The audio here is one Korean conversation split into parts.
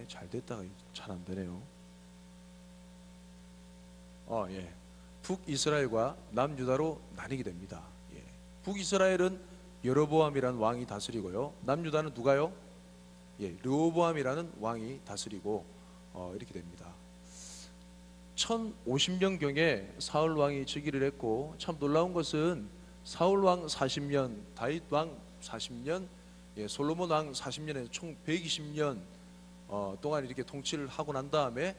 잘 됐다가 잘 안 되네요. 예. 북이스라엘과 남유다로 나뉘게 됩니다. 예. 북이스라엘은 여로보암이라는 왕이 다스리고요. 남유다는 누가요? 예, 르호보암이라는 왕이 다스리고 이렇게 됩니다. 1050년경에 사울 왕이 즉위를 했고, 참 놀라운 것은 사울 왕 40년, 다윗 왕 40년, 예, 솔로몬 왕 40년에서 총 120년 동안 이렇게 통치를 하고 난 다음에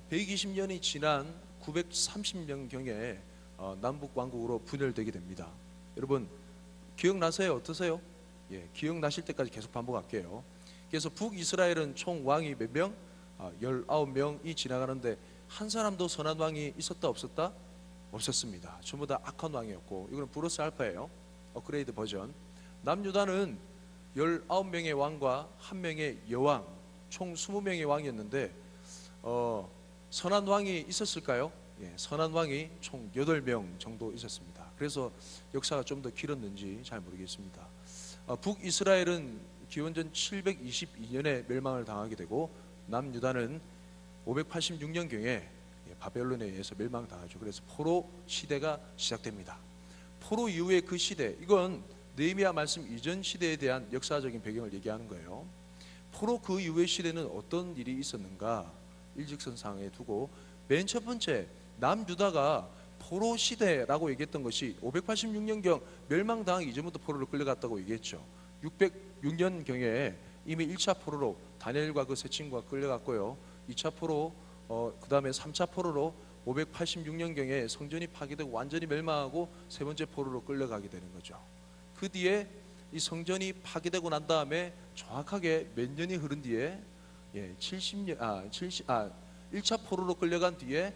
120년이 지난 930년경에 남북 왕국으로 분열되게 됩니다. 여러분 기억나세요? 어떠세요? 예, 기억나실 때까지 계속 반복할게요. 그래서 북이스라엘은 총 왕이 몇 명? 19명이 지나가는데 한 사람도 선한 왕이 있었다 없었다? 없었습니다. 전부 다 악한 왕이었고, 이거는 플러스 알파예요. 업그레이드 버전. 남유다는 19명의 왕과 1명의 여왕, 총 20명의 왕이었는데 선한 왕이 있었을까요? 예, 선한 왕이 총 8명 정도 있었습니다. 그래서 역사가 좀 더 길었는지 잘 모르겠습니다. 북이스라엘은 기원전 722년에 멸망을 당하게 되고, 남유다는 586년경에 바벨론에 의해서 멸망당하죠. 그래서 포로 시대가 시작됩니다. 포로 이후의 그 시대, 이건 느헤미야 말씀 이전 시대에 대한 역사적인 배경을 얘기하는 거예요. 포로 그 이후의 시대는 어떤 일이 있었는가 일직선상에 두고, 맨 첫 번째 남유다가 포로 시대라고 얘기했던 것이 586년경 멸망당하기 이전부터 포로로 끌려갔다고 얘기했죠. 606년경에 이미 1차 포로로 다니엘과 그 세 친구가 끌려갔고요. 2차 포로, 그 다음에 3차 포로로 586년경에 성전이 파괴되고 완전히 멸망하고 세 번째 포로로 끌려가게 되는 거죠. 그 뒤에 이 성전이 파괴되고 난 다음에 정확하게 몇 년이 흐른 뒤에 1차 포로로 끌려간 뒤에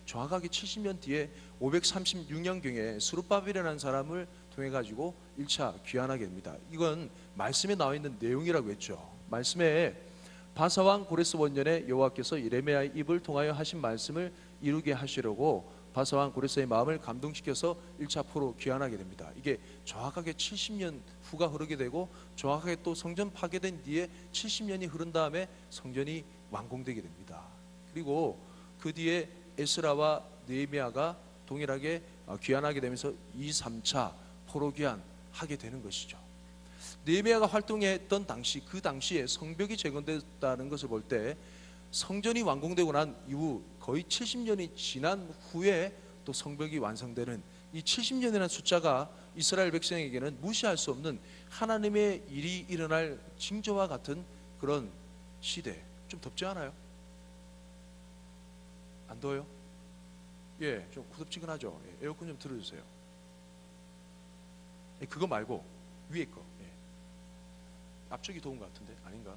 정확하게 70년 뒤에 536년경에 스룹바벨이라는 사람을 통해 가지고 1차 귀환하게 됩니다. 이건 말씀에 나와 있는 내용이라고 했죠. 말씀에 바사왕 고레스 원년에 여호와께서 예레미야의 입을 통하여 하신 말씀을 이루게 하시려고 바사왕 고레스의 마음을 감동시켜서 1차 포로 귀환하게 됩니다. 이게 정확하게 70년 후가 흐르게 되고, 정확하게 또 성전 파괴된 뒤에 70년이 흐른 다음에 성전이 완공되게 됩니다. 그리고 그 뒤에 에스라와 느헤미야가 동일하게 귀환하게 되면서 2, 3차 포로 귀환하게 되는 것이죠. 느헤미야가 활동했던 당시, 그 당시에 성벽이 재건됐다는 것을 볼 때 성전이 완공되고 난 이후 거의 70년이 지난 후에 또 성벽이 완성되는 이 70년이라는 숫자가 이스라엘 백성에게는 무시할 수 없는 하나님의 일이 일어날 징조와 같은 그런 시대. 좀 덥지 않아요? 안 더워요? 예, 좀 후덥지근하죠? 예, 에어컨 좀 틀어주세요. 예, 그거 말고 위에 거. 예. 앞쪽이 더운 것 같은데 아닌가?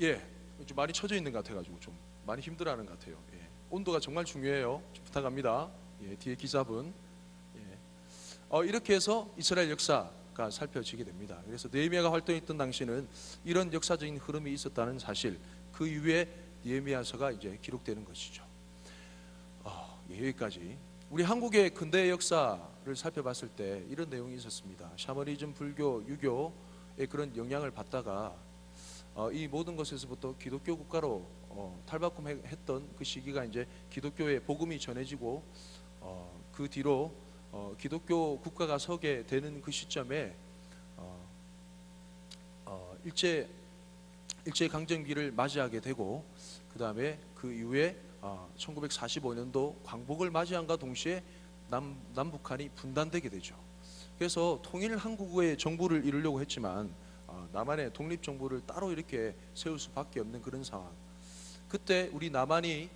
예, 좀 많이 처져 있는 것 같아가지고 좀 많이 힘들어하는 것 같아요. 예. 온도가 정말 중요해요. 좀 부탁합니다. 예, 뒤에 기사분. 예. 이렇게 해서 이스라엘 역사가 살펴지게 됩니다. 그래서 느헤미야가 활동했던 당시는 이런 역사적인 흐름이 있었다는 사실, 그 이후에 느헤미야서가 이제 기록되는 것이죠. 예, 여기까지. 우리 한국의 근대 역사를 살펴봤을 때 이런 내용이 있었습니다. 샤머니즘, 불교, 유교의 그런 영향을 받다가 이 모든 것에서부터 기독교 국가로 탈바꿈했던 그 시기가 이제 기독교의 복음이 전해지고, 그 뒤로 기독교 국가가 서게 되는 그 시점에 일제 강점기를 맞이하게 되고, 그 다음에 그 이후에 1945년도 광복을 맞이함과 동시에 남북한이 분단되게 되죠. 그래서 통일 한국의 정부를 이루려고 했지만 남한의 독립정부를 따로 이렇게 세울 수밖에 없는 그런 상황. 그때 우리 남한이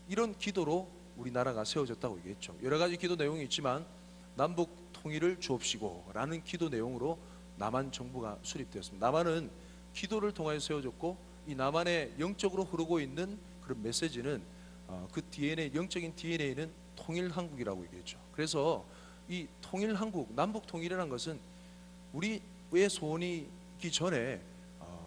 이런 기도로 우리나라가 세워졌다고 얘기했죠. 여러 가지 기도 내용이 있지만 남북 통일을 주옵시고 라는 기도 내용으로 남한 정부가 수립되었습니다. 남한은 기도를 통하여 세워졌고, 이 남한의 영적으로 흐르고 있는 그런 메시지는 그 DNA, 영적인 DNA는 통일 한국이라고 얘기했죠. 그래서 이 통일 한국, 남북 통일이라는 것은 우리의 소원이기 전에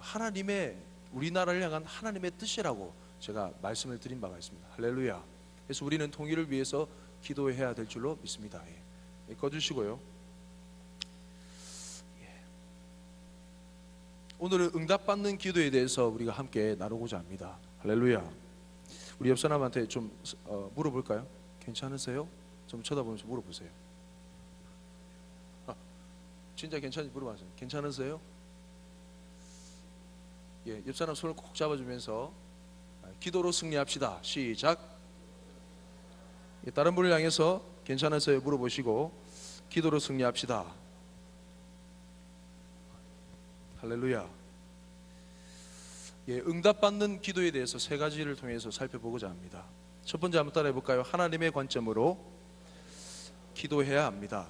하나님의, 우리나라를 향한 하나님의 뜻이라고 제가 말씀을 드린 바가 있습니다. 할렐루야. 그래서 우리는 통일을 위해서 기도해야 될 줄로 믿습니다. 예. 꺼주시고요. 예. 오늘은 응답받는 기도에 대해서 우리가 함께 나누고자 합니다. 할렐루야. 우리 옆 사람한테 좀 물어볼까요? 괜찮으세요? 좀 쳐다보면서 물어보세요. 진짜 괜찮은지 물어봐세요. 괜찮으세요? 예, 옆 사람 손을 꼭 잡아주면서 기도로 승리합시다. 시작. 예, 다른 분을 향해서 괜찮으세요? 물어보시고 기도로 승리합시다. 할렐루야. 예, 응답받는 기도에 대해서 세 가지를 통해서 살펴보고자 합니다. 첫 번째 한번 따라해 볼까요? 하나님의 관점으로 기도해야 합니다.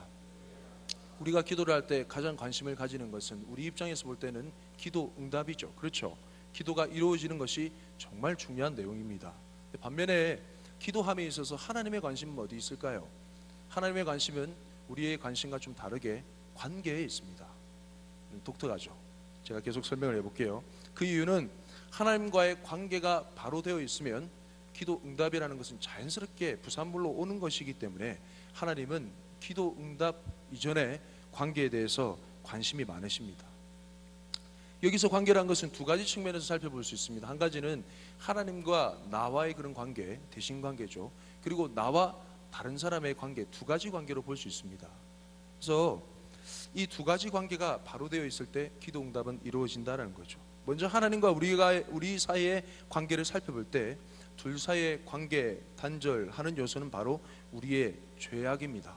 우리가 기도를 할 때 가장 관심을 가지는 것은 우리 입장에서 볼 때는 기도 응답이죠. 그렇죠? 기도가 이루어지는 것이 정말 중요한 내용입니다. 반면에 기도함에 있어서 하나님의 관심은 어디 있을까요? 하나님의 관심은 우리의 관심과 좀 다르게 관계에 있습니다. 독특하죠. 제가 계속 설명을 해볼게요. 그 이유는 하나님과의 관계가 바로 되어 있으면 기도 응답이라는 것은 자연스럽게 부산물로 오는 것이기 때문에 하나님은 기도 응답 이전에 관계에 대해서 관심이 많으십니다. 여기서 관계라는 것은 두 가지 측면에서 살펴볼 수 있습니다. 한 가지는 하나님과 나와의 그런 관계, 대신 관계죠. 그리고 나와 다른 사람의 관계, 두 가지 관계로 볼 수 있습니다. 그래서 이 두 가지 관계가 바로 되어 있을 때 기도 응답은 이루어진다는 거죠. 먼저 하나님과 우리 사이의 관계를 살펴볼 때 둘 사이의 관계 단절하는 요소는 바로 우리의 죄악입니다.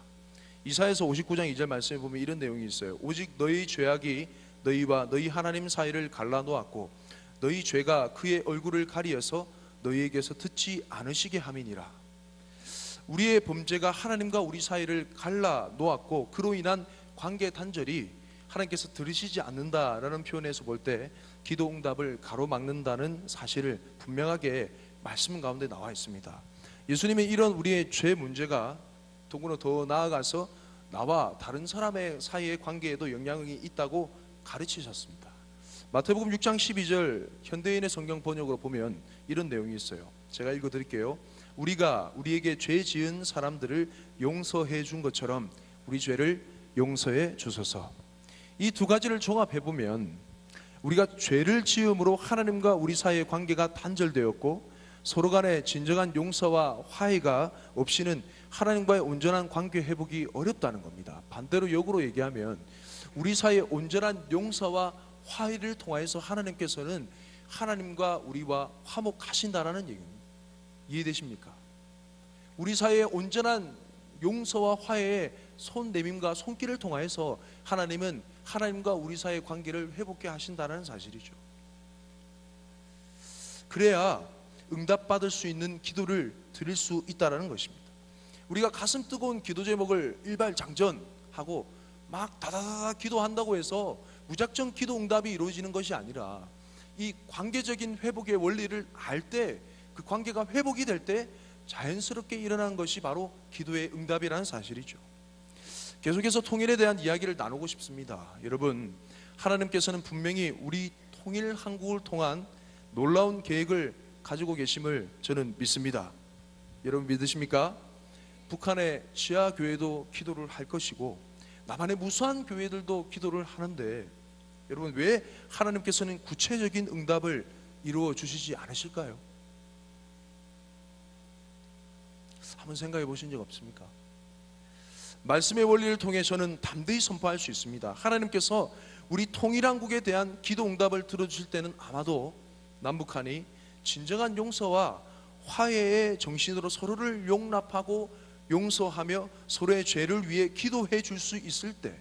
이사야서 59장 2절 말씀에 보면 이런 내용이 있어요. 오직 너희 죄악이 너희와 너희 하나님 사이를 갈라놓았고 너희 죄가 그의 얼굴을 가리어서 너희에게서 듣지 않으시게 함이니라. 우리의 범죄가 하나님과 우리 사이를 갈라놓았고 그로 인한 관계 단절이 하나님께서 들으시지 않는다라는 표현에서 볼 때 기도 응답을 가로막는다는 사실을 분명하게 말씀 가운데 나와 있습니다. 예수님은 이런 우리의 죄 문제가 더구나 더 나아가서 나와 다른 사람의 사이의 관계에도 영향이 있다고 가르치셨습니다. 마태복음 6장 12절 현대인의 성경 번역으로 보면 이런 내용이 있어요. 제가 읽어드릴게요. 우리가 우리에게 죄 지은 사람들을 용서해 준 것처럼 우리 죄를 용서해 주소서. 이 두 가지를 종합해 보면 우리가 죄를 지음으로 하나님과 우리 사이의 관계가 단절되었고 서로 간의 진정한 용서와 화해가 없이는 하나님과의 온전한 관계 회복이 어렵다는 겁니다. 반대로 역으로 얘기하면 우리 사이의 온전한 용서와 화해를 통하여서 하나님께서는 하나님과 우리와 화목하신다라는 얘기입니다. 이해되십니까? 우리 사이의 온전한 용서와 화해의 손내밈과 손길을 통하여서 하나님은 하나님과 우리 사이의 관계를 회복해 하신다는 사실이죠. 그래야 응답받을 수 있는 기도를 드릴 수 있다는 것입니다. 우리가 가슴 뜨거운 기도 제목을 일발장전하고 막 다다다다 기도한다고 해서 무작정 기도 응답이 이루어지는 것이 아니라 이 관계적인 회복의 원리를 알 때 그 관계가 회복이 될 때 자연스럽게 일어나는 것이 바로 기도의 응답이라는 사실이죠. 계속해서 통일에 대한 이야기를 나누고 싶습니다. 여러분, 하나님께서는 분명히 우리 통일 한국을 통한 놀라운 계획을 가지고 계심을 저는 믿습니다. 여러분 믿으십니까? 북한의 지하교회도 기도를 할 것이고 남한의 무수한 교회들도 기도를 하는데 여러분 왜 하나님께서는 구체적인 응답을 이루어 주시지 않으실까요? 한번 생각해 보신 적 없습니까? 말씀의 원리를 통해 저는 담대히 선포할 수 있습니다. 하나님께서 우리 통일한국에 대한 기도 응답을 들어주실 때는 아마도 남북한이 진정한 용서와 화해의 정신으로 서로를 용납하고 용서하며 서로의 죄를 위해 기도해 줄 수 있을 때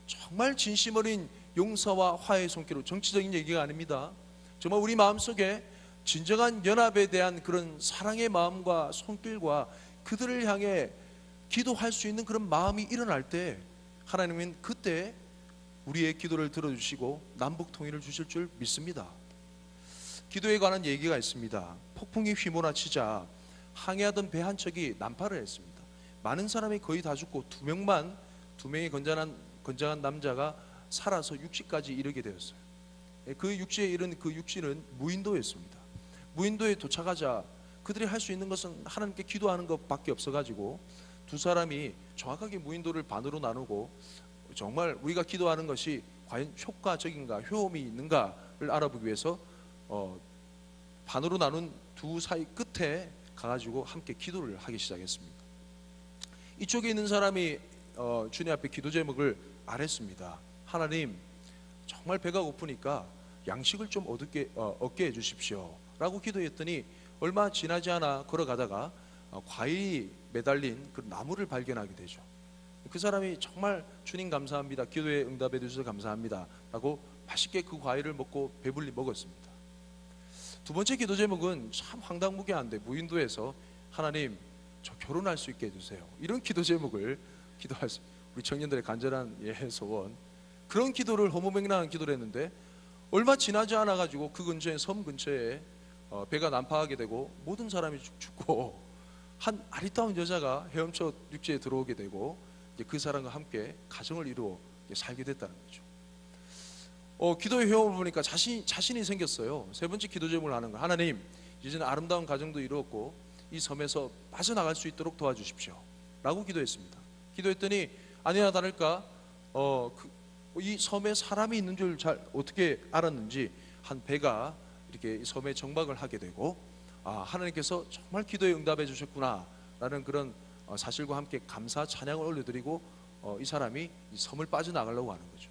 정말 진심 어린 용서와 화해의 손길로, 정치적인 얘기가 아닙니다. 정말 우리 마음속에 진정한 연합에 대한 그런 사랑의 마음과 손길과 그들을 향해 기도할 수 있는 그런 마음이 일어날 때 하나님은 그때 우리의 기도를 들어주시고 남북 통일을 주실 줄 믿습니다. 기도에 관한 얘기가 있습니다. 폭풍이 휘몰아치자 항해하던 배 한 척이 난파를 했습니다. 많은 사람이 거의 다 죽고 두 명의 건장한 남자가 살아서 육지까지 이르게 되었어요. 그 육지에 이른 그 육지는 무인도였습니다. 무인도에 도착하자 그들이 할 수 있는 것은 하나님께 기도하는 것밖에 없어가지고 두 사람이 정확하게 무인도를 반으로 나누고 정말 우리가 기도하는 것이 과연 효과적인가, 효험이 있는가를 알아보기 위해서 반으로 나눈 두 사이 끝에 가가지고 함께 기도를 하기 시작했습니다. 이쪽에 있는 사람이 주님 앞에 기도 제목을 아랬습니다. 하나님, 정말 배가 고프니까 양식을 좀 얻게 해주십시오 라고 기도했더니 얼마 지나지 않아 걸어가다가 과일이 매달린 그 나무를 발견하게 되죠. 그 사람이 정말 주님 감사합니다, 기도에 응답해 주셔서 감사합니다 라고 맛있게 그 과일을 먹고 배불리 먹었습니다. 두 번째 기도 제목은 참 황당무계한데 무인도에서 하나님, 저 결혼할 수 있게 해주세요, 이런 기도 제목을 기도할 수, 우리 청년들의 간절한 소원, 그런 기도를 허무맹랑한 기도를 했는데 얼마 지나지 않아 가지고 그 근처에, 섬 근처에 배가 난파하게 되고 모든 사람이 죽고 한 아리따운 여자가 헤엄쳐 육지에 들어오게 되고 이제 그 사람과 함께 가정을 이루어 살게 됐다는 거죠. 기도의 효험을 보니까 자신이 생겼어요. 세 번째 기도 제목을 하는 거, 하나님, 이제는 아름다운 가정도 이루었고 이 섬에서 빠져나갈 수 있도록 도와주십시오 라고 기도했습니다. 기도했더니 아니나 다를까 이 섬에 사람이 있는 줄 잘 어떻게 알았는지 한 배가 이렇게 섬에 정박을 하게 되고, 하나님께서 정말 기도에 응답해 주셨구나 라는 그런 사실과 함께 감사 찬양을 올려드리고 이 사람이 이 섬을 빠져나가려고 하는 거죠.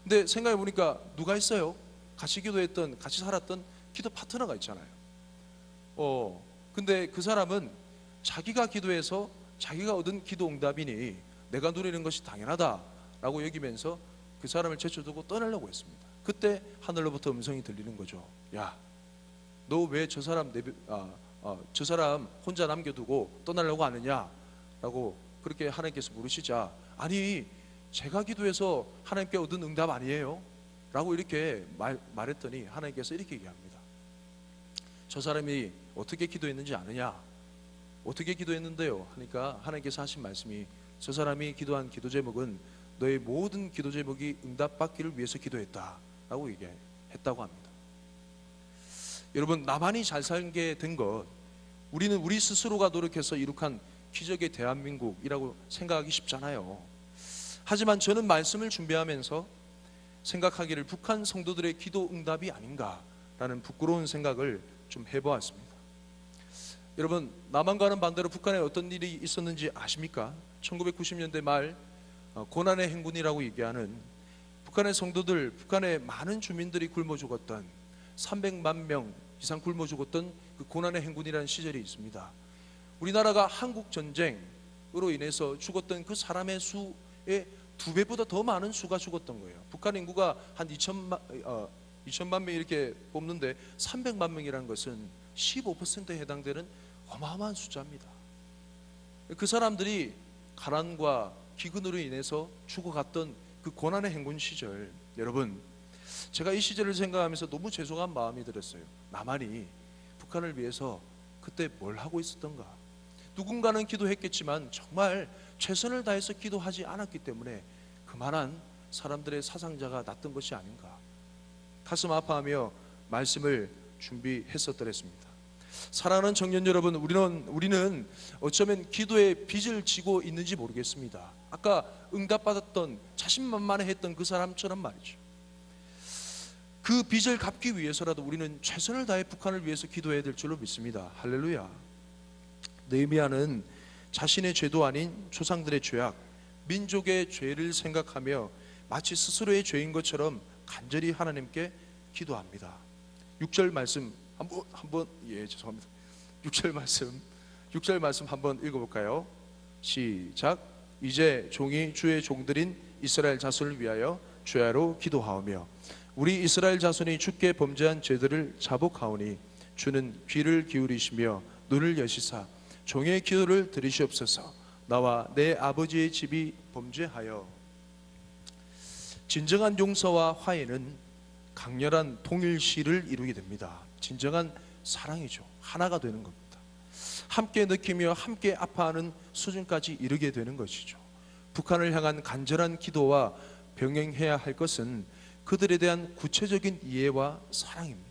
근데 생각해 보니까 누가 있어요? 같이 기도했던, 같이 살았던 기도 파트너가 있잖아요. 근데 그 사람은 자기가 기도해서 자기가 얻은 기도 응답이니 내가 누리는 것이 당연하다라고 여기면서 그 사람을 제쳐두고 떠나려고 했습니다. 그때 하늘로부터 음성이 들리는 거죠. 야, 너 왜 저 사람 저 사람 혼자 남겨두고 떠나려고 하느냐라고 그렇게 하나님께서 물으시자, 아니, 제가 기도해서 하나님께 얻은 응답 아니에요? 라고 이렇게 말했더니 하나님께서 이렇게 얘기합니다. 저 사람이 어떻게 기도했는지 아느냐? 어떻게 기도했는데요? 하니까 하나님께서 하신 말씀이, 저 사람이 기도한 기도 제목은 너의 모든 기도 제목이 응답받기를 위해서 기도했다 라고 얘기했다고 합니다. 여러분, 나만이 잘 살게 된 것, 우리는 우리 스스로가 노력해서 이룩한 기적의 대한민국이라고 생각하기 쉽잖아요. 하지만 저는 말씀을 준비하면서 생각하기를 북한 성도들의 기도 응답이 아닌가라는 부끄러운 생각을 좀 해보았습니다. 여러분, 남한과는 반대로 북한에 어떤 일이 있었는지 아십니까? 1990년대 말 고난의 행군이라고 얘기하는 북한의 성도들, 북한의 많은 주민들이 굶어 죽었던 300만 명 이상 굶어 죽었던 그 고난의 행군이라는 시절이 있습니다. 우리나라가 한국 전쟁으로 인해서 죽었던 그 사람의 수의 2배보다 더 많은 수가 죽었던 거예요. 북한 인구가 한 2천만 명 이렇게 뽑는데 300만 명이라는 것은 15%에 해당되는 어마어마한 숫자입니다. 그 사람들이 가난과 기근으로 인해서 죽어갔던 그 고난의 행군 시절, 여러분, 제가 이 시절을 생각하면서 너무 죄송한 마음이 들었어요. 나만이 북한을 위해서 그때 뭘 하고 있었던가? 누군가는 기도했겠지만 정말 최선을 다해서 기도하지 않았기 때문에 그만한 사람들의 사상자가 났던 것이 아닌가, 가슴 아파하며 말씀을 준비했었더랬습니다. 사랑하는 청년 여러분, 우리는 어쩌면 기도의 빚을 지고 있는지 모르겠습니다. 아까 응답받았던 자신만만해했던 그 사람처럼 말이죠. 그 빚을 갚기 위해서라도 우리는 최선을 다해 북한을 위해서 기도해야 될 줄로 믿습니다. 할렐루야. 느헤미야는 자신의 죄도 아닌 조상들의 죄악, 민족의 죄를 생각하며 마치 스스로의 죄인 것처럼 간절히 하나님께 기도합니다. 6절 말씀 한번 죄송합니다. 6절 말씀 한번 읽어볼까요? 시작. 이제 종이 주의 종들인 이스라엘 자손을 위하여 주야로 기도하오며 우리 이스라엘 자손이 주께 범죄한 죄들을 자복하오니 주는 귀를 기울이시며 눈을 여시사 종의 기도를 들으시옵소서. 나와 내 아버지의 집이 범죄하여. 진정한 용서와 화해는 강렬한 통일시를 이루게 됩니다. 진정한 사랑이죠. 하나가 되는 겁니다. 함께 느끼며 함께 아파하는 수준까지 이르게 되는 것이죠. 북한을 향한 간절한 기도와 병행해야 할 것은 그들에 대한 구체적인 이해와 사랑입니다.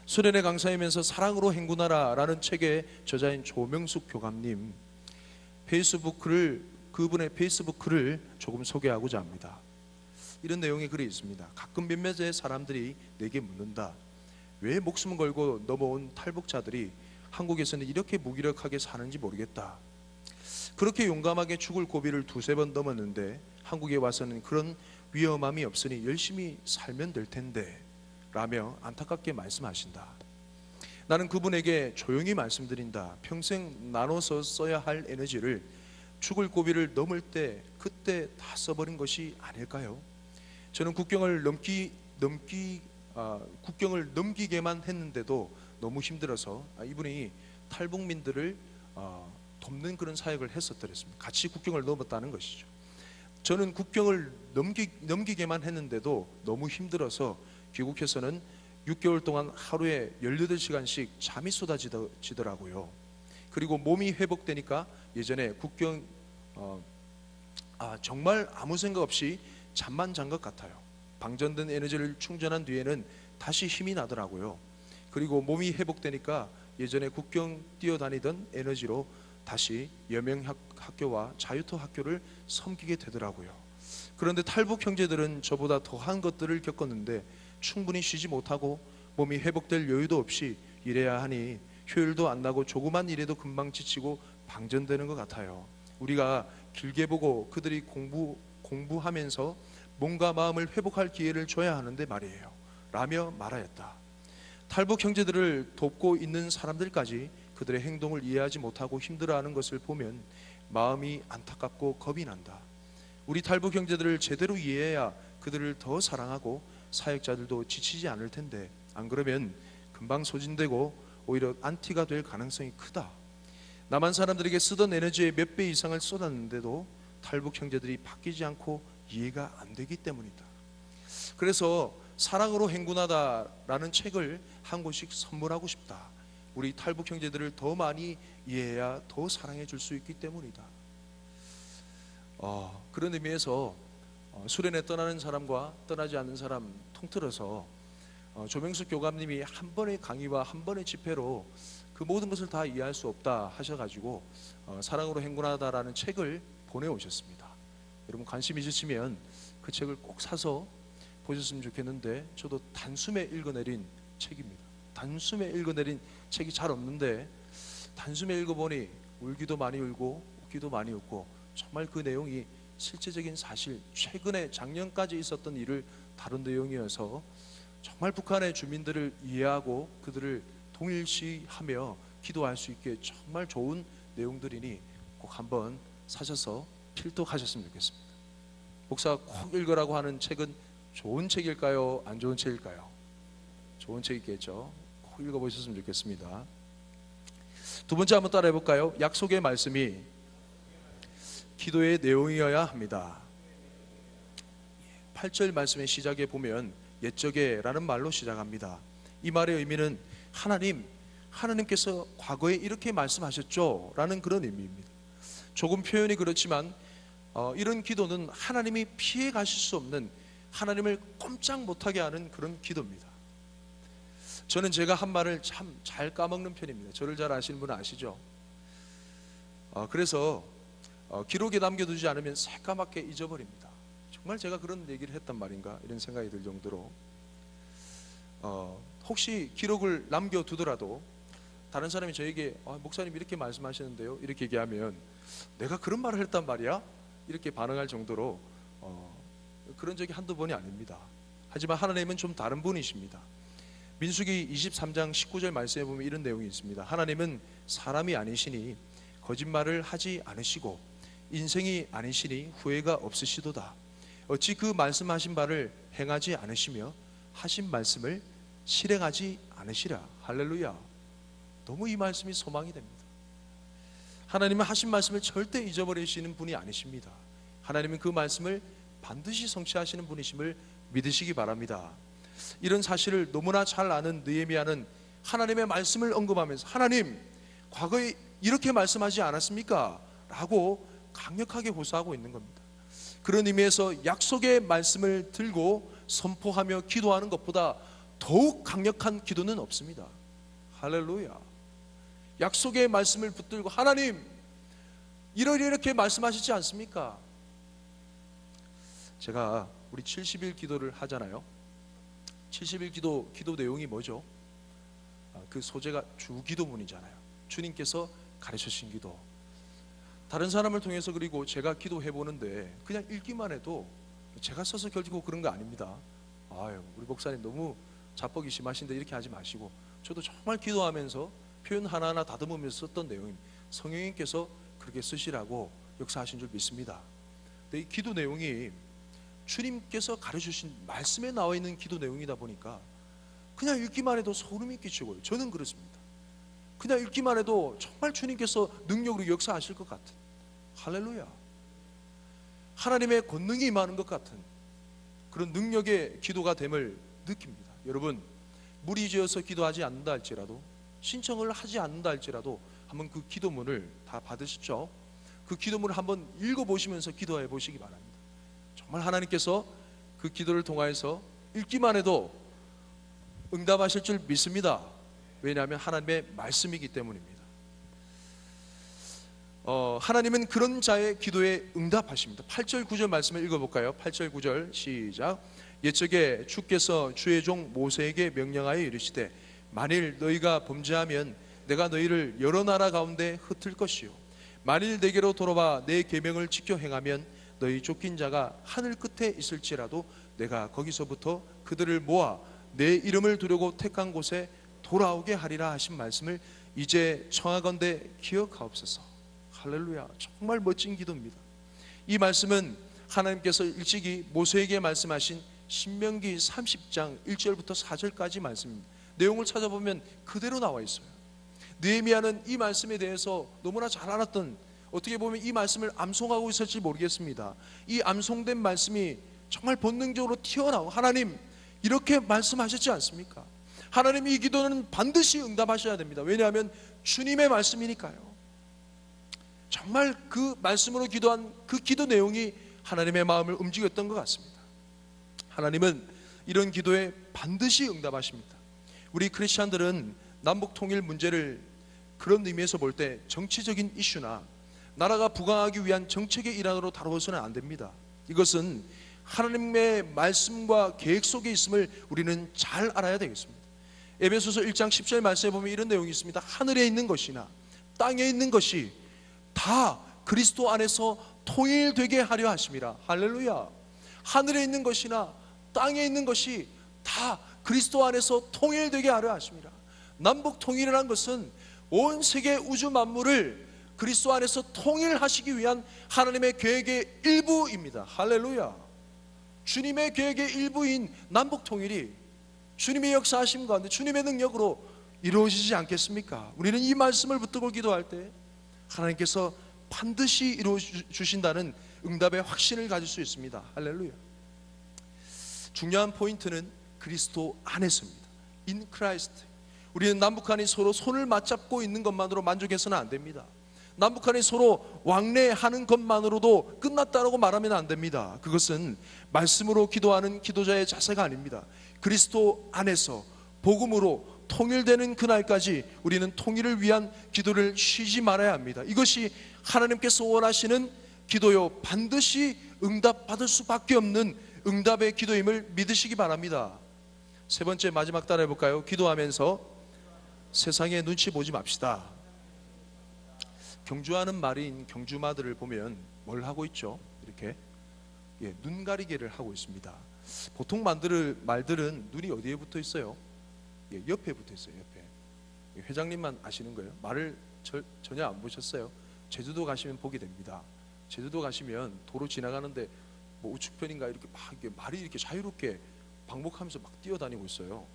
수련회 강사이면서 사랑으로 행군하라 라는 책의 저자인 조명숙 교감님, 페이스북을 그분의 페이스북 글을 조금 소개하고자 합니다. 이런 내용의 글이 있습니다. 가끔 몇몇의 사람들이 내게 묻는다. 왜 목숨을 걸고 넘어온 탈북자들이 한국에서는 이렇게 무기력하게 사는지 모르겠다. 그렇게 용감하게 죽을 고비를 두세 번 넘었는데 한국에 와서는 그런 위험함이 없으니 열심히 살면 될 텐데 라며 안타깝게 말씀하신다. 나는 그분에게 조용히 말씀드린다. 평생 나눠서 써야 할 에너지를 죽을 고비를 넘을 때 그때 다 써버린 것이 아닐까요? 저는 국경을 넘기게만 했는데도 너무 힘들어서 이분이 탈북민들을 돕는 그런 사역을 했었더랬습니다. 같이 국경을 넘었다는 것이죠. 저는 국경을 넘기게만 했는데도 너무 힘들어서 귀국해서는 6개월 동안 하루에 18시간씩 잠이 쏟아지더라고요. 그리고 몸이 회복되니까 예전에 국경 정말 아무 생각 없이 잠만 잔 것 같아요. 방전된 에너지를 충전한 뒤에는 다시 힘이 나더라고요. 그리고 몸이 회복되니까 예전에 국경 뛰어다니던 에너지로 다시 여명학교와 자유토 학교를 섬기게 되더라고요. 그런데 탈북 형제들은 저보다 더한 것들을 겪었는데 충분히 쉬지 못하고 몸이 회복될 여유도 없이 일해야 하니 효율도 안 나고 조그만 일에도 금방 지치고 방전되는 것 같아요. 우리가 길게 보고 그들이 공부하면서 몸과 마음을 회복할 기회를 줘야 하는데 말이에요 라며 말하였다. 탈북 형제들을 돕고 있는 사람들까지 그들의 행동을 이해하지 못하고 힘들어하는 것을 보면 마음이 안타깝고 겁이 난다. 우리 탈북 형제들을 제대로 이해해야 그들을 더 사랑하고 사역자들도 지치지 않을 텐데 안 그러면 금방 소진되고 오히려 안티가 될 가능성이 크다. 남한 사람들에게 쓰던 에너지의 몇 배 이상을 쏟았는데도 탈북 형제들이 바뀌지 않고 이해가 안 되기 때문이다. 그래서 사랑으로 행군하다라는 책을 한 권씩 선물하고 싶다. 우리 탈북 형제들을 더 많이 이해해야 더 사랑해 줄 수 있기 때문이다. 그런 의미에서 수련회 떠나는 사람과 떠나지 않는 사람 통틀어서 조명숙 교감님이 한 번의 강의와 한 번의 집회로 그 모든 것을 다 이해할 수 없다 하셔가지고 사랑으로 행군하다라는 책을 보내오셨습니다. 여러분 관심 있으시면 그 책을 꼭 사서 보셨으면 좋겠는데 저도 단숨에 읽어내린 책입니다. 단숨에 읽어내린 책이 잘 없는데 단숨에 읽어보니 울기도 많이 울고 웃기도 많이 웃고 정말 그 내용이 실제적인 사실 최근에 작년까지 있었던 일을 다룬 내용이어서 정말 북한의 주민들을 이해하고 그들을 동일시하며 기도할 수 있게 정말 좋은 내용들이니 꼭 한번 사셔서 필독하셨으면 좋겠습니다. 목사가 꼭 읽으라고 하는 책은 좋은 책일까요? 안 좋은 책일까요? 좋은 책이겠죠. 꼭 읽어보셨으면 좋겠습니다. 두 번째 한번 따라해 볼까요? 약속의 말씀이 기도의 내용이어야 합니다. 8절 말씀의 시작에 보면 옛적에라는 말로 시작합니다. 이 말의 의미는 하나님께서 과거에 이렇게 말씀하셨죠 라는 그런 의미입니다. 조금 표현이 그렇지만 이런 기도는 하나님이 피해 가실 수 없는, 하나님을 꼼짝 못하게 하는 그런 기도입니다. 저는 제가 한 말을 참 잘 까먹는 편입니다. 저를 잘 아시는 분은 아시죠? 그래서 기록에 남겨두지 않으면 새까맣게 잊어버립니다. 정말 제가 그런 얘기를 했단 말인가 이런 생각이 들 정도로 혹시 기록을 남겨두더라도 다른 사람이 저에게 목사님 이렇게 말씀하시는데요 이렇게 얘기하면 내가 그런 말을 했단 말이야? 이렇게 반응할 정도로 그런 적이 한두 번이 아닙니다. 하지만 하나님은 좀 다른 분이십니다. 민수기 23장 19절 말씀에 보면 이런 내용이 있습니다. 하나님은 사람이 아니시니 거짓말을 하지 않으시고 인생이 아니시니 후회가 없으시도다. 어찌 그 말씀하신 바를 행하지 않으시며 하신 말씀을 실행하지 않으시랴. 할렐루야. 너무 이 말씀이 소망이 됩니다. 하나님은 하신 말씀을 절대 잊어버리시는 분이 아니십니다. 하나님은 그 말씀을 반드시 성취하시는 분이심을 믿으시기 바랍니다. 이런 사실을 너무나 잘 아는 느헤미야는 하나님의 말씀을 언급하면서 하나님 과거에 이렇게 말씀하지 않았습니까? 라고 강력하게 호소하고 있는 겁니다. 그런 의미에서 약속의 말씀을 들고 선포하며 기도하는 것보다 더욱 강력한 기도는 없습니다. 할렐루야. 약속의 말씀을 붙들고 하나님 이렇게 말씀하시지 않습니까? 제가 우리 70일 기도를 하잖아요. 70일 기도 내용이 뭐죠? 그 소재가 주기도문이잖아요. 주님께서 가르쳐주신 기도. 다른 사람을 통해서 그리고 제가 기도해 보는데 그냥 읽기만 해도 제가 써서 결코 그런 거 아닙니다. 아유, 우리 목사님 너무 자뻑이 심하신데 이렇게 하지 마시고, 저도 정말 기도하면서 표현 하나하나 다듬으면서 썼던 내용입니다. 성령님께서 그렇게 쓰시라고 역사하신 줄 믿습니다. 근데 이 기도 내용이 주님께서 가르쳐주신 말씀에 나와 있는 기도 내용이다 보니까 그냥 읽기만 해도 소름이 끼치고요. 저는 그렇습니다. 그냥 읽기만 해도 정말 주님께서 능력으로 역사하실 것 같은, 할렐루야, 하나님의 권능이 임하는 것 같은 그런 능력의 기도가 됨을 느낍니다. 여러분, 무리지어서 기도하지 않는다 할지라도, 신청을 하지 않는다 할지라도 한번 그 기도문을 다 받으시죠. 그 기도문을 한번 읽어보시면서 기도해 보시기 바랍니다. 정말 하나님께서 그 기도를 통하여서 읽기만 해도 응답하실 줄 믿습니다. 왜냐하면 하나님의 말씀이기 때문입니다. 하나님은 그런 자의 기도에 응답하십니다. 8절 9절 말씀을 읽어볼까요? 8절 9절 시작. 옛적에 주께서 주의 종 모세에게 명령하여 이르시되 만일 너희가 범죄하면 내가 너희를 여러 나라 가운데 흩을 것이요 만일 내게로 돌아와 내 계명을 지켜 행하면 너희 쫓긴 자가 하늘 끝에 있을지라도 내가 거기서부터 그들을 모아 내 이름을 두려고 택한 곳에 돌아오게 하리라 하신 말씀을 이제 청하건대 기억하옵소서. 할렐루야, 정말 멋진 기도입니다. 이 말씀은 하나님께서 일찍이 모세에게 말씀하신 신명기 30장 1절부터 4절까지 말씀입니다. 내용을 찾아보면 그대로 나와 있어요. 느헤미야는 이 말씀에 대해서 너무나 잘 알았던, 어떻게 보면 이 말씀을 암송하고 있을지 모르겠습니다. 이 암송된 말씀이 정말 본능적으로 튀어나오고, 하나님 이렇게 말씀하셨지 않습니까? 하나님 이 기도는 반드시 응답하셔야 됩니다. 왜냐하면 주님의 말씀이니까요. 정말 그 말씀으로 기도한 그 기도 내용이 하나님의 마음을 움직였던 것 같습니다. 하나님은 이런 기도에 반드시 응답하십니다. 우리 크리스찬들은 남북 통일 문제를 그런 의미에서 볼 때 정치적인 이슈나 나라가 부강하기 위한 정책의 일환으로 다루어서는 안 됩니다. 이것은 하나님의 말씀과 계획 속에 있음을 우리는 잘 알아야 되겠습니다. 에베소서 1장 10절 말씀에 보면 이런 내용이 있습니다. 하늘에 있는 것이나 땅에 있는 것이 다 그리스도 안에서 통일되게 하려 하심이라. 할렐루야. 하늘에 있는 것이나 땅에 있는 것이 다 그리스도 안에서 통일되게 하려 하심이라. 남북 통일이라는 것은 온 세계 우주 만물을 그리스도 안에서 통일하시기 위한 하나님의 계획의 일부입니다. 할렐루야. 주님의 계획의 일부인 남북 통일이 주님의 역사하심 가운데 주님의 능력으로 이루어지지 않겠습니까? 우리는 이 말씀을 붙들고 기도할 때 하나님께서 반드시 이루어 주신다는 응답의 확신을 가질 수 있습니다. 할렐루야. 중요한 포인트는 그리스도 안에서입니다. In Christ. 우리는 남북한이 서로 손을 맞잡고 있는 것만으로 만족해서는 안 됩니다. 남북한이 서로 왕래하는 것만으로도 끝났다고 말하면 안 됩니다. 그것은 말씀으로 기도하는 기도자의 자세가 아닙니다. 그리스도 안에서 복음으로 통일되는 그날까지 우리는 통일을 위한 기도를 쉬지 말아야 합니다. 이것이 하나님께서 원하시는 기도요, 반드시 응답받을 수밖에 없는 응답의 기도임을 믿으시기 바랍니다. 세 번째, 마지막 따라해 볼까요? 기도하면서 세상의 눈치 보지 맙시다. 경주하는 말인 경주마들을 보면 뭘 하고 있죠? 이렇게 눈 가리개를 하고 있습니다. 보통 말들은 눈이 어디에 붙어 있어요? 옆에 붙어 있어요. 옆에. 회장님만 아시는 거예요. 말을 전혀 안 보셨어요? 제주도 가시면 보게 됩니다. 제주도 가시면 도로 지나가는데 뭐 우측편인가 이렇게 막 말이 이렇게 자유롭게 방목하면서 막 뛰어다니고 있어요.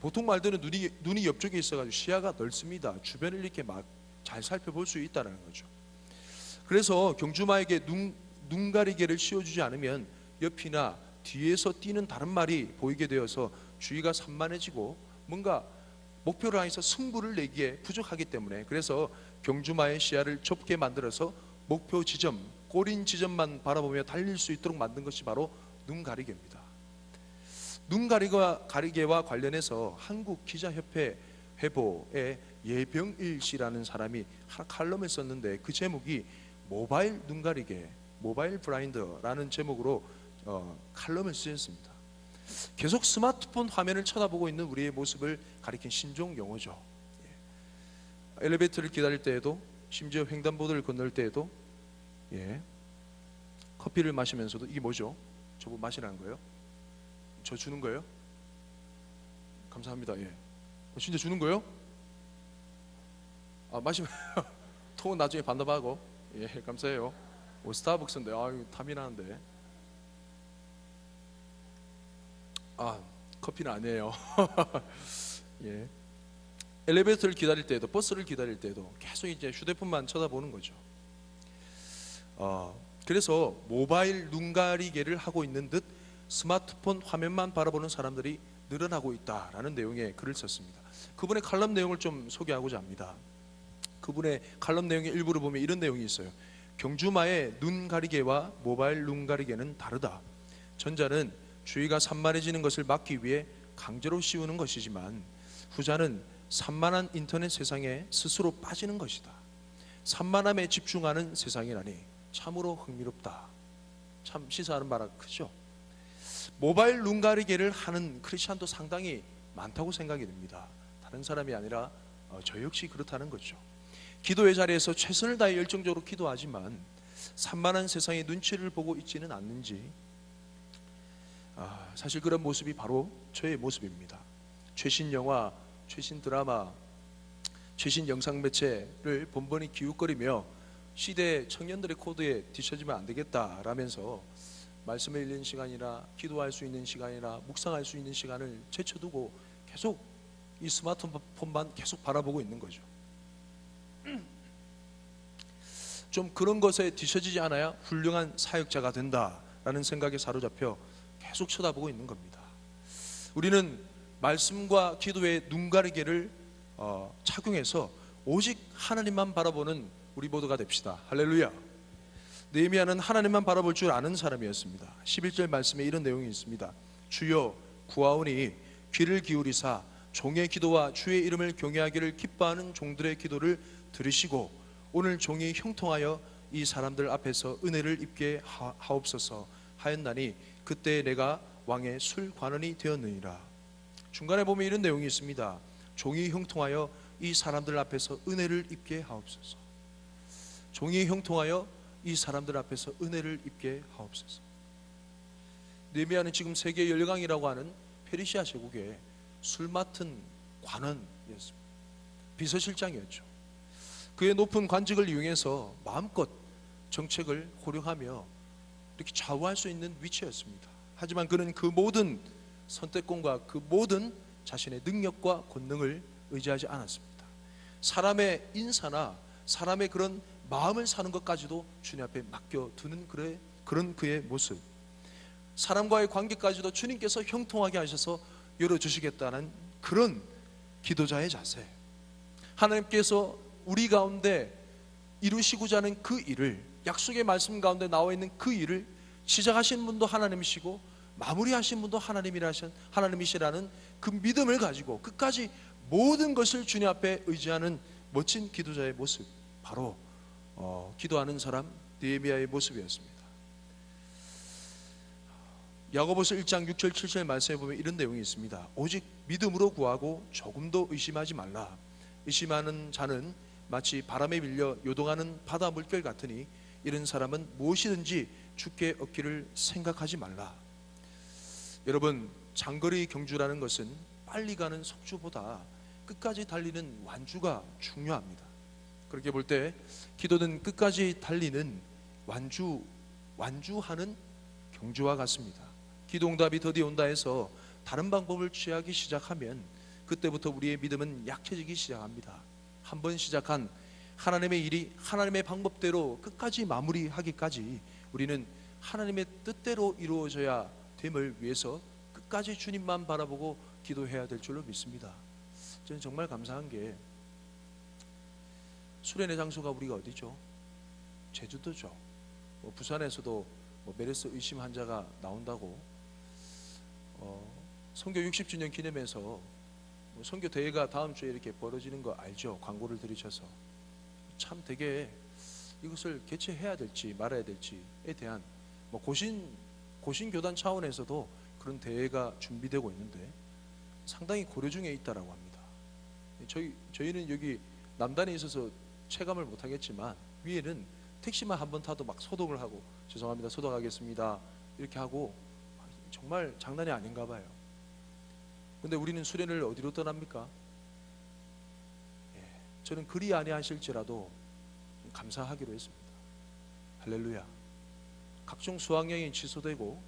보통 말들은 눈이 옆쪽에 있어가지고 시야가 넓습니다. 주변을 이렇게 막 잘 살펴볼 수 있다는 거죠. 그래서 경주마에게 눈 가리개를 씌워주지 않으면 옆이나 뒤에서 뛰는 다른 말이 보이게 되어서 주의가 산만해지고 뭔가 목표를 향해서 승부를 내기에 부족하기 때문에, 그래서 경주마의 시야를 좁게 만들어서 목표 지점, 꼬린 지점만 바라보며 달릴 수 있도록 만든 것이 바로 눈 가리개입니다. 눈 가리개와 관련해서 한국 기자협회 회보에 예병일 씨라는 사람이 하나 칼럼을 썼는데 그 제목이 모바일 눈 가리개, 모바일 블라인드라는 제목으로 칼럼을 쓰셨습니다. 계속 스마트폰 화면을 쳐다보고 있는 우리의 모습을 가리킨 신종 용어죠. 엘리베이터를 기다릴 때에도, 심지어 횡단보도를 건널 때에도, 커피를 마시면서도, 이게 뭐죠? 저분 마시라는 거예요? 저 주는 거예요? 감사합니다. 진짜 주는 거예요? 마시면 통은 나중에 반납하고. 감사해요. 스타벅스인데 탐이 나는데. 커피는 아니에요. 엘리베이터를 기다릴 때에도, 버스를 기다릴 때에도 계속 이제 휴대폰만 쳐다보는 거죠. 그래서 모바일 눈 가리개를 하고 있는 듯 스마트폰 화면만 바라보는 사람들이 늘어나고 있다라는 내용의 글을 썼습니다. 그분의 칼럼 내용을 좀 소개하고자 합니다. 그분의 칼럼 내용의 일부를 보면 이런 내용이 있어요. 경주마의 눈 가리개와 모바일 눈 가리개는 다르다. 전자는 주의가 산만해지는 것을 막기 위해 강제로 씌우는 것이지만 후자는 산만한 인터넷 세상에 스스로 빠지는 것이다. 산만함에 집중하는 세상이라니 참으로 흥미롭다. 참 시사하는 바가 크죠. 모바일 눈 가리개를 하는 크리스찬도 상당히 많다고 생각이 됩니다. 다른 사람이 아니라 저 역시 그렇다는 거죠. 기도의 자리에서 최선을 다해 열정적으로 기도하지만 산만한 세상의 눈치를 보고 있지는 않는지, 사실 그런 모습이 바로 저의 모습입니다. 최신 영화, 최신 드라마, 최신 영상 매체를 번번이 기웃거리며 시대 청년들의 코드에 뒤처지면 안 되겠다라면서 말씀을 읽는 시간이나 기도할 수 있는 시간이나 묵상할 수 있는 시간을 제쳐두고 계속 이 스마트폰만 계속 바라보고 있는 거죠. 좀 그런 것에 뒤처지지 않아야 훌륭한 사역자가 된다라는 생각에 사로잡혀 계속 쳐다보고 있는 겁니다. 우리는 말씀과 기도의 눈 가리개를 착용해서 오직 하나님만 바라보는 우리 모두가 됩시다. 할렐루야. 느헤미야는 하나님만 바라볼 줄 아는 사람이었습니다. 11절 말씀에 이런 내용이 있습니다. 주여 구하오니 귀를 기울이사 종의 기도와 주의 이름을 경외하기를 기뻐하는 종들의 기도를 들으시고 오늘 종이 형통하여 이 사람들 앞에서 은혜를 입게 하옵소서 하였나니 그때 내가 왕의 술관원이 되었느니라. 중간에 보면 이런 내용이 있습니다. 종이 형통하여 이 사람들 앞에서 은혜를 입게 하옵소서. 종이 형통하여 이 사람들 앞에서 은혜를 입게 하옵소서. 느헤미야는 지금 세계 열강이라고 하는 페르시아 제국의 술 맡은 관원이었습니다. 비서실장이었죠. 그의 높은 관직을 이용해서 마음껏 정책을 호령하며 이렇게 좌우할 수 있는 위치였습니다. 하지만 그는 그 모든 선택권과 그 모든 자신의 능력과 권능을 의지하지 않았습니다. 사람의 인사나 사람의 그런 마음을 사는 것까지도 주님 앞에 맡겨두는 그런 그의 모습, 사람과의 관계까지도 주님께서 형통하게 하셔서 열어주시겠다는 그런 기도자의 자세, 하나님께서 우리 가운데 이루시고자 하는 그 일을, 약속의 말씀 가운데 나와 있는 그 일을 시작하신 분도 하나님이시고 마무리하신 분도 하나님이시라는 그 믿음을 가지고 끝까지 모든 것을 주님 앞에 의지하는 멋진 기도자의 모습, 바로 기도하는 사람 느헤미야의 모습이었습니다. 야고보서 1장 6절 7절 말씀에 보면 이런 내용이 있습니다. 오직 믿음으로 구하고 조금도 의심하지 말라. 의심하는 자는 마치 바람에 밀려 요동하는 바다 물결 같으니 이런 사람은 무엇이든지 주께 얻기를 생각하지 말라. 여러분, 장거리 경주라는 것은 빨리 가는 속주보다 끝까지 달리는 완주가 중요합니다. 그렇게 볼 때 기도는 끝까지 달리는 완주하는 경주와 같습니다. 기도응답이 더디 온다 해서 다른 방법을 취하기 시작하면 그때부터 우리의 믿음은 약해지기 시작합니다. 한번 시작한 하나님의 일이 하나님의 방법대로 끝까지 마무리하기까지 우리는 하나님의 뜻대로 이루어져야 됨을 위해서 끝까지 주님만 바라보고 기도해야 될 줄로 믿습니다. 저는 정말 감사한 게 수련의 장소가 우리가 어디죠? 제주도죠. 부산에서도 메르스 의심 환자가 나온다고 선교 60주년 기념해서 선교 대회가 다음 주에 이렇게 벌어지는 거 알죠? 광고를 들이셔서 참 되게 이것을 개최해야 될지 말아야 될지에 대한 고신 교단 차원에서도 그런 대회가 준비되고 있는데 상당히 고려 중에 있다라고 합니다. 저희는 여기 남단에 있어서 체감을 못하겠지만 위에는 택시만 한번 타도 막 소독을 하고 죄송합니다 소독하겠습니다 이렇게 하고 정말 장난이 아닌가 봐요. 근데 우리는 수련을 어디로 떠납니까? 저는 그리 아니하실지라도 감사하기로 했습니다. 할렐루야. 각종 수학여행이 취소되고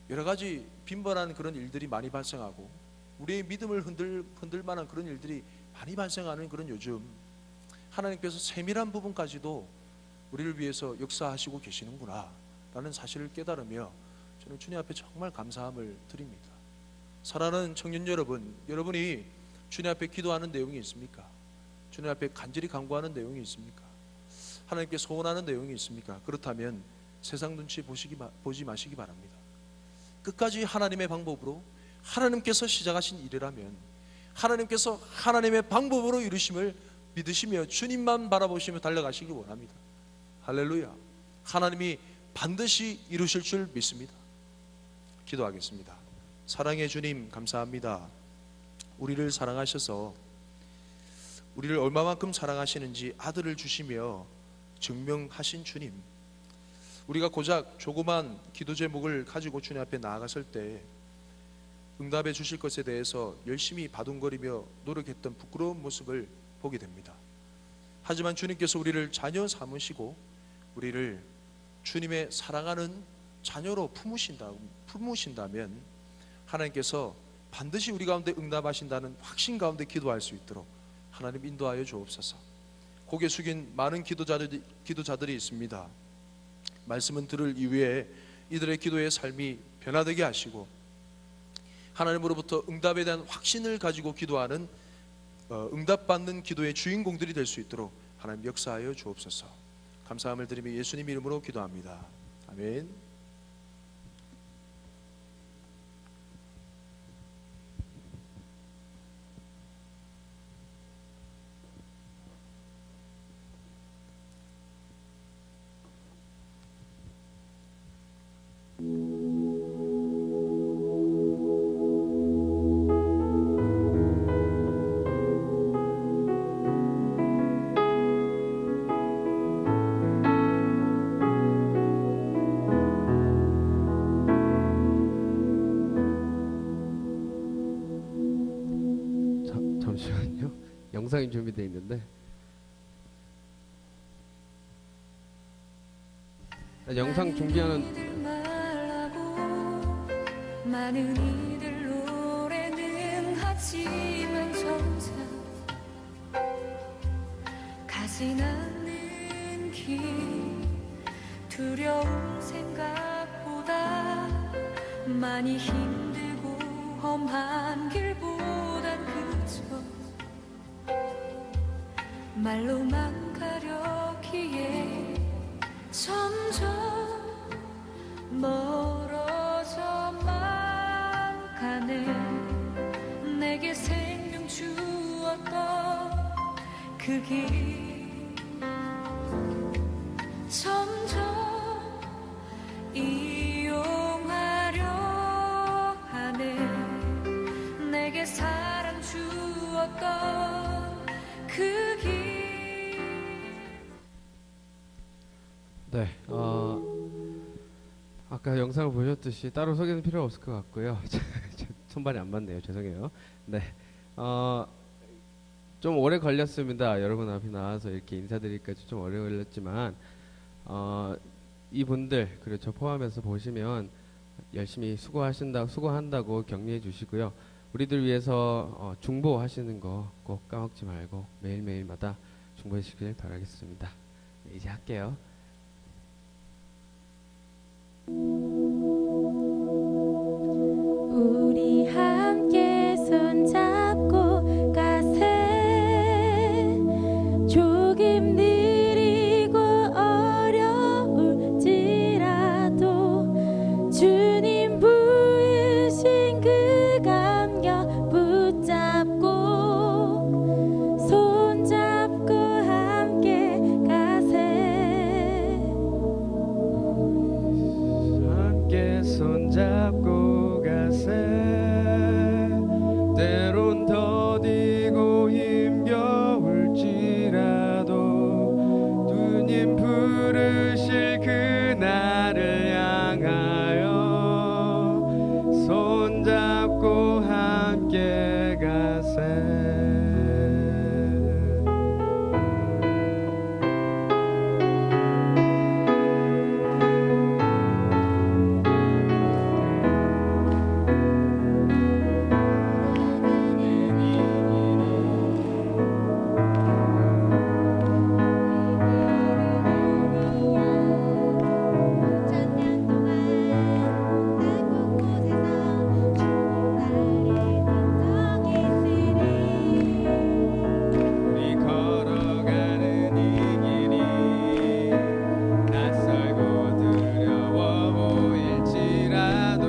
여러 가지 빈번한 그런 일들이 많이 발생하고 우리의 믿음을 흔들 만한 그런 일들이 많이 발생하는 그런 요즘 하나님께서 세밀한 부분까지도 우리를 위해서 역사하시고 계시는구나 라는 사실을 깨달으며 저는 주님 앞에 정말 감사함을 드립니다. 사랑하는 청년 여러분, 여러분이 주님 앞에 기도하는 내용이 있습니까? 주님 앞에 간절히 간구하는 내용이 있습니까? 하나님께 소원하는 내용이 있습니까? 그렇다면 세상 눈치 보지 마시기 바랍니다. 끝까지 하나님의 방법으로 하나님께서 시작하신 일이라면 하나님께서 하나님의 방법으로 이루심을 믿으시며 주님만 바라보시며 달려가시기 원합니다. 할렐루야. 하나님이 반드시 이루실 줄 믿습니다. 기도하겠습니다. 사랑의 주님 감사합니다. 우리를 사랑하셔서 우리를 얼마만큼 사랑하시는지 아들을 주시며 증명하신 주님, 우리가 고작 조그만 기도 제목을 가지고 주님 앞에 나아갔을 때 응답해 주실 것에 대해서 열심히 바둥거리며 노력했던 부끄러운 모습을 보게 됩니다. 하지만 주님께서 우리를 자녀 삼으시고 우리를 주님의 사랑하는 자녀로 품으신다면 하나님께서 반드시 우리 가운데 응답하신다는 확신 가운데 기도할 수 있도록 하나님 인도하여 주옵소서. 고개 숙인 많은 기도자들이 있습니다. 말씀은 들을 이후에 이들의 기도의 삶이 변화되게 하시고 하나님으로부터 응답에 대한 확신을 가지고 기도하는 응답받는 기도의 주인공들이 될 수 있도록 하나님 역사하여 주옵소서. 감사함을 드리며 예수님 이름으로 기도합니다. 아멘. 잠시만요. 영상이 준비되어 있는데 영상 준비하는 많은 이들 노래는 하지만 점차 가진 않는 길 두려운 생각보다 많이 힘들고 험한 길보단 그저 말로만 가려기에 점점 멀어져만 가네. 내게 생명 주었던 그 길 점점 이용하려 하네. 내게 사랑 주었던 그 길. 네, 아까 영상을 보셨듯이 따로 소개는 필요 없을 것 같고요. 손발이 안 맞네요. 죄송해요. 네, 좀 오래 걸렸습니다. 여러분 앞에 나와서 이렇게 인사드리기까지 좀 오래 걸렸지만 이분들 그리고 저 포함해서 보시면 열심히 수고한다고 격려해 주시고요. 우리들 위해서 중보하시는 거 꼭 까먹지 말고 매일매일마다 중보해 주시길 바라겠습니다. 네, 이제 할게요. 우리 함께 손잡고 가세. 조금 느리고 어려울지라도 주님 부으신 그 감격 손잡고 가세 때론 더디고 힘겨울지라도 주님 부르실 그날을 향하여 손잡고 함께 가세. 우리 걸어가는 이 길이 낯설고 두려워 보일지라도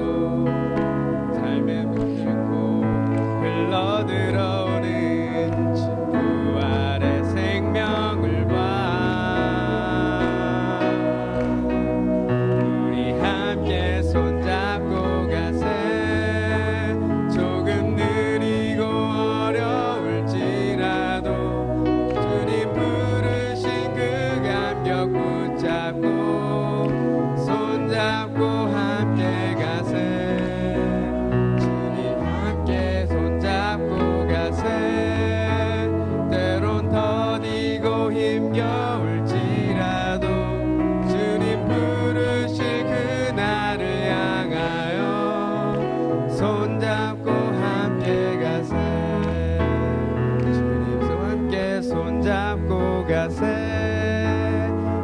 삶에 물들고 흘러들어오는 부활의 생명을 봐. 우리 함께 손잡고 가세. 조금 느리고 어려울지라도 주님 부르신 그 감격 붙잡고 손잡고 함께 가세. 주님 함께 손잡고 가세. 때론 더디고 힘겨울지라도 주님 부르실 그날을 향하여 손잡고 함께 가세. 주님 함께 손잡고 가세.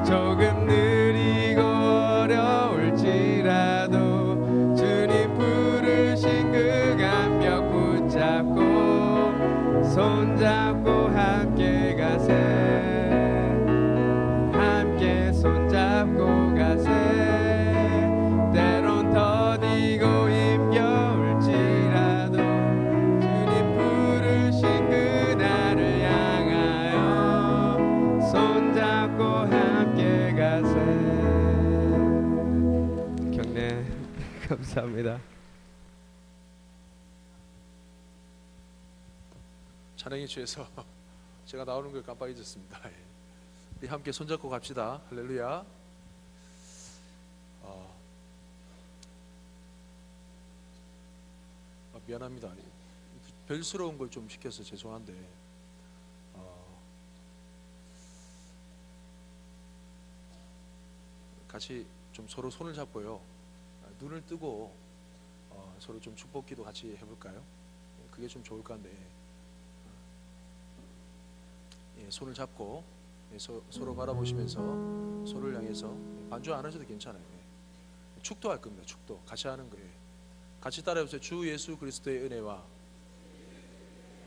조금 느리고 어려울지라도 주님 부르신 그 감격 붙잡고 손잡고 함께 가세. 함께 손잡고 가세. 때론 더디고 힘겨울지라도 주님 부르신 그날을 향하여 손잡고 함께 가세. 경례 감사합니다. 찬양에 취해서 제가 나오는 걸 깜빡 잊었습니다. 예. 우리 함께 손잡고 갑시다. 할렐루야. 미안합니다. 별스러운 걸 좀 시켜서 죄송한데 같이 좀 서로 손을 잡고요. 눈을 뜨고 서로 좀 축복기도 같이 해볼까요? 그게 좀 좋을 것 같네. 예, 손을 잡고 서로 바라보시면서 서로를 향해서 반주 안 하셔도 괜찮아요. 예. 축도할 겁니다. 축도 같이 하는 거예요. 같이 따라해보세요. 주 예수 그리스도의 은혜와